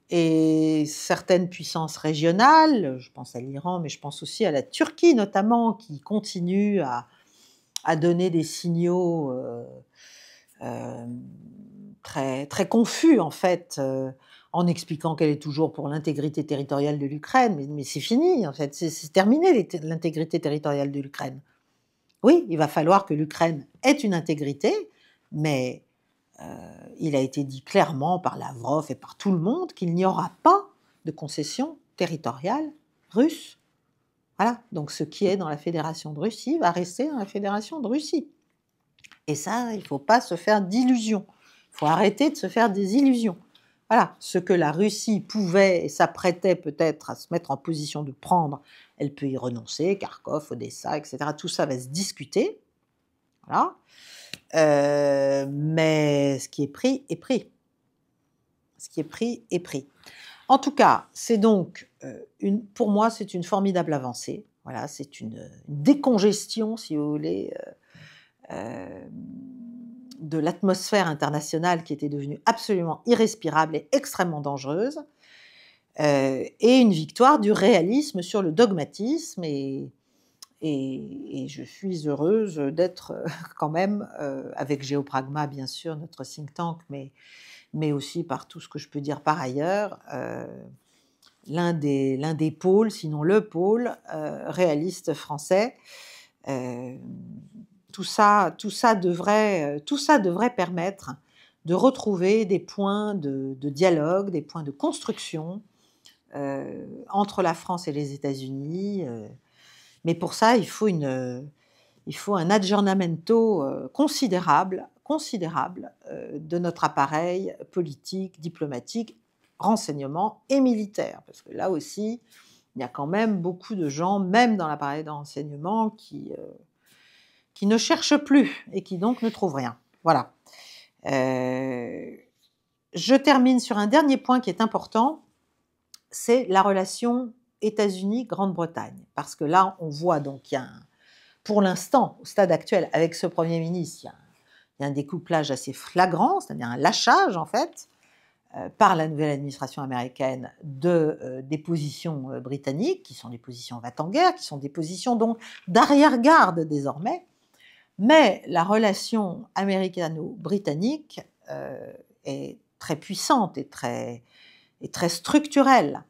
Et certaines puissances régionales, je pense à l'Iran, mais je pense aussi à la Turquie notamment, qui continue à donner des signaux très, très confus, en fait, en expliquant qu'elle est toujours pour l'intégrité territoriale de l'Ukraine, mais c'est fini, en fait, c'est terminé l'intégrité territoriale de l'Ukraine. Oui, il va falloir que l'Ukraine ait une intégrité, mais il a été dit clairement par Lavrov et par tout le monde qu'il n'y aura pas de concession territoriale russe. Voilà, donc ce qui est dans la Fédération de Russie va rester dans la Fédération de Russie. Et ça, il ne faut pas se faire d'illusions. Il faut arrêter de se faire des illusions. Voilà, ce que la Russie pouvait et s'apprêtait peut-être à se mettre en position de prendre, elle peut y renoncer, Kharkov, Odessa, etc. Tout ça va se discuter. Voilà. Mais ce qui est pris est pris. Ce qui est pris est pris. En tout cas, c'est donc, pour moi, c'est une formidable avancée. Voilà, c'est une décongestion, si vous voulez, de l'atmosphère internationale qui était devenue absolument irrespirable et extrêmement dangereuse, et une victoire du réalisme sur le dogmatisme. Et je suis heureuse d'être quand même, avec Géopragma, bien sûr, notre think tank, mais aussi par tout ce que je peux dire par ailleurs, l'un des pôles, sinon le pôle, réaliste français. Tout ça devrait permettre de retrouver des points de dialogue, des points de construction entre la France et les États-Unis. Mais pour ça, il faut un aggiornamento considérable de notre appareil politique, diplomatique, renseignement et militaire. Parce que là aussi, il y a quand même beaucoup de gens, même dans l'appareil de renseignement, qui ne cherchent plus et qui donc ne trouvent rien. Voilà. Je termine sur un dernier point qui est important, c'est la relation États-Unis-Grande-Bretagne. Parce que là, on voit donc qu'il y a pour l'instant, au stade actuel, avec ce Premier ministre, il y a un découplage assez flagrant, c'est-à-dire un lâchage, en fait, par la nouvelle administration américaine des positions britanniques, qui sont des positions va-t-en-guerre, qui sont des positions donc d'arrière-garde désormais. Mais la relation américano-britannique est très puissante et très structurelle.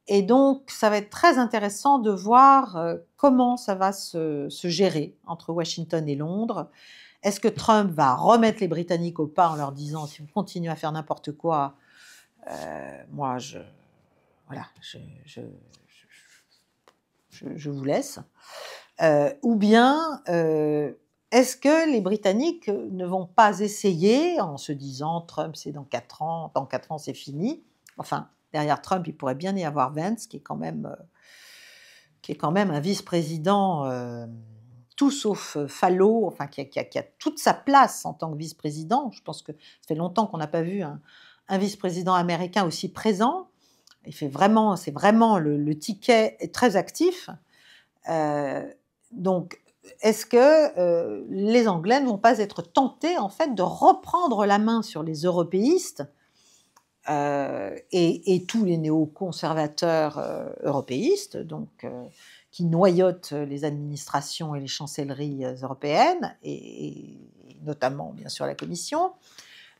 Et donc, ça va être très intéressant de voir comment ça va se gérer entre Washington et Londres. Est-ce que Trump va remettre les Britanniques au pas en leur disant « si vous continuez à faire n'importe quoi, moi, je vous laisse ». Ou bien, est-ce que les Britanniques ne vont pas essayer, en se disant « Trump, c'est dans 4 ans, dans 4 ans, c'est fini ». Enfin, derrière Trump, il pourrait bien y avoir Vance, qui est quand même un vice-président tout sauf falot, enfin qui a toute sa place en tant que vice-président. Je pense que ça fait longtemps qu'on n'a pas vu un vice-président américain aussi présent. C'est vraiment le ticket est très actif. Donc, est-ce que les Anglais ne vont pas être tentés en fait de reprendre la main sur les européistes et tous les néoconservateurs européistes, donc qui noyotent les administrations et les chancelleries européennes, et notamment bien sûr la Commission,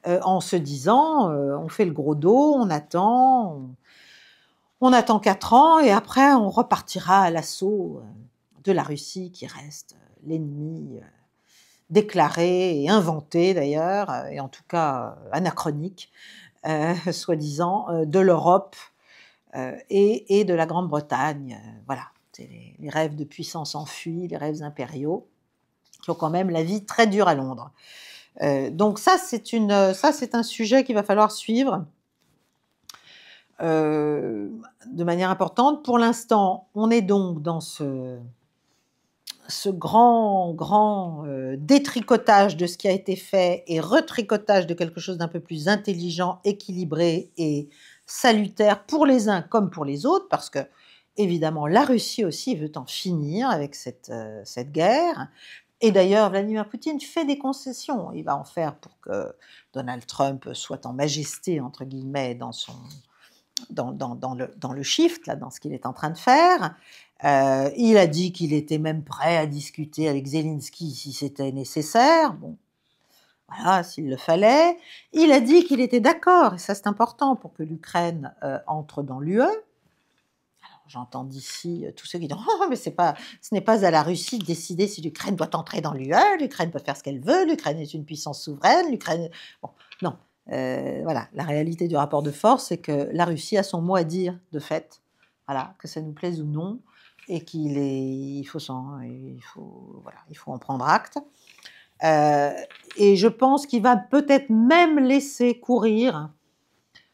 en se disant on fait le gros dos, on attend 4 ans et après on repartira à l'assaut de la Russie qui reste l'ennemi déclaré et inventé d'ailleurs, et en tout cas anachronique, soi-disant, de l'Europe et de la Grande-Bretagne. Voilà, c'est les rêves de puissance enfuis, les rêves impériaux, qui ont quand même la vie très dure à Londres. Donc ça, c'est un sujet qu'il va falloir suivre de manière importante. Pour l'instant, on est donc dans ce grand détricotage de ce qui a été fait et retricotage de quelque chose d'un peu plus intelligent, équilibré et salutaire pour les uns comme pour les autres, parce que évidemment la Russie aussi veut en finir avec cette guerre. Et d'ailleurs, Vladimir Poutine fait des concessions. Il va en faire pour que Donald Trump soit en majesté, entre guillemets, dans le shift, là, dans ce qu'il est en train de faire. Il a dit qu'il était même prêt à discuter avec Zelensky si c'était nécessaire. Bon, voilà, s'il le fallait. Il a dit qu'il était d'accord, et ça c'est important, pour que l'Ukraine entre dans l'UE. Alors, j'entends d'ici tous ceux qui disent: «Oh, mais ce n'est pas à la Russie de décider si l'Ukraine doit entrer dans l'UE, l'Ukraine peut faire ce qu'elle veut, l'Ukraine est une puissance souveraine, l'Ukraine» bon, non, voilà, la réalité du rapport de force, c'est que la Russie a son mot à dire, de fait, voilà, que ça nous plaise ou non, et il faut voilà, il faut en prendre acte. Et je pense qu'il va peut-être même laisser courir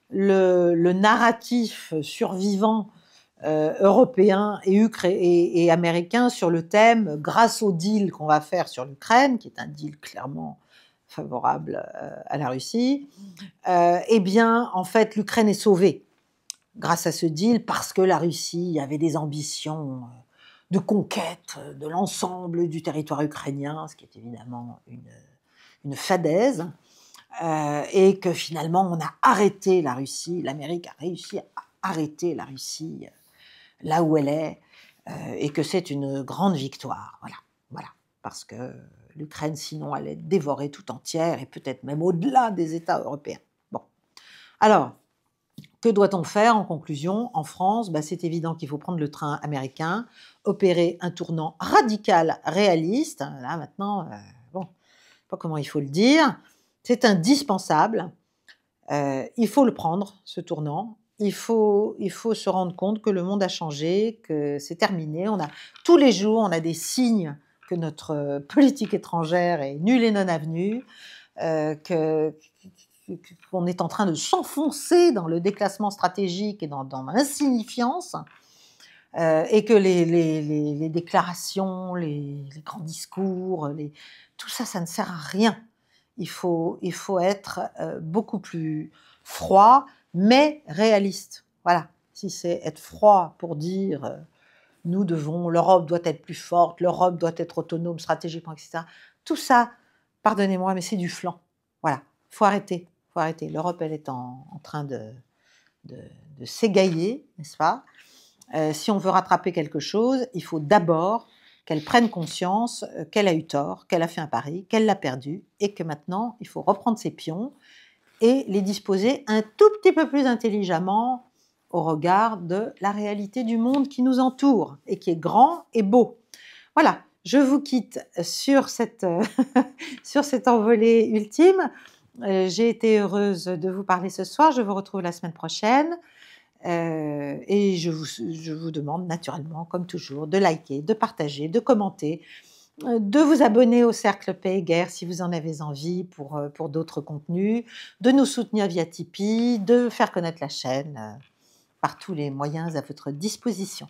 le narratif survivant européen et américain sur le thème, grâce au deal qu'on va faire sur l'Ukraine, qui est un deal clairement favorable à la Russie, eh bien, en fait, l'Ukraine est sauvée grâce à ce deal parce que la Russie avait des ambitions de conquête de l'ensemble du territoire ukrainien, ce qui est évidemment une fadaise. Et que finalement on a arrêté la Russie, l'Amérique a réussi à arrêter la Russie là où elle est, et que c'est une grande victoire. Voilà, voilà, parce que l'Ukraine sinon allait être dévorée tout entière et peut-être même au-delà des États européens. Bon, alors que doit-on faire en conclusion en France? C'est évident qu'il faut prendre le train américain, opérer un tournant radical, réaliste. Là maintenant, bon, je ne sais pas comment il faut le dire. C'est indispensable. Il faut le prendre, ce tournant. Il faut se rendre compte que le monde a changé, que c'est terminé. Tous les jours, on a des signes que notre politique étrangère est nulle et non avenue, qu'on est en train de s'enfoncer dans le déclassement stratégique et dans l'insignifiance, et que les déclarations, les grands discours, tout ça, ça ne sert à rien. Il faut être beaucoup plus froid, mais réaliste. Voilà. Si c'est être froid pour dire l'Europe doit être plus forte, l'Europe doit être autonome stratégiquement, etc. Tout ça, pardonnez-moi, mais c'est du flan. Voilà. Faut arrêter. Faut arrêter. L'Europe, elle est en train de s'égailler, n'est-ce pas? Si on veut rattraper quelque chose, il faut d'abord qu'elle prenne conscience qu'elle a eu tort, qu'elle a fait un pari, qu'elle l'a perdu, et que maintenant, il faut reprendre ses pions et les disposer un tout petit peu plus intelligemment au regard de la réalité du monde qui nous entoure et qui est grand et beau. Voilà, je vous quitte sur cette, sur cette envolée ultime. J'ai été heureuse de vous parler ce soir. Je vous retrouve la semaine prochaine. Et je vous demande naturellement, comme toujours, de liker, de partager, de commenter, de vous abonner au Cercle Paix et Guerre si vous en avez envie pour d'autres contenus, de nous soutenir via Tipeee, de faire connaître la chaîne par tous les moyens à votre disposition.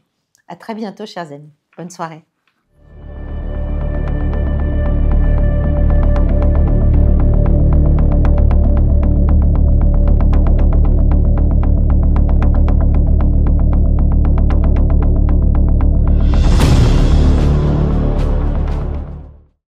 À très bientôt, chers amis. Bonne soirée.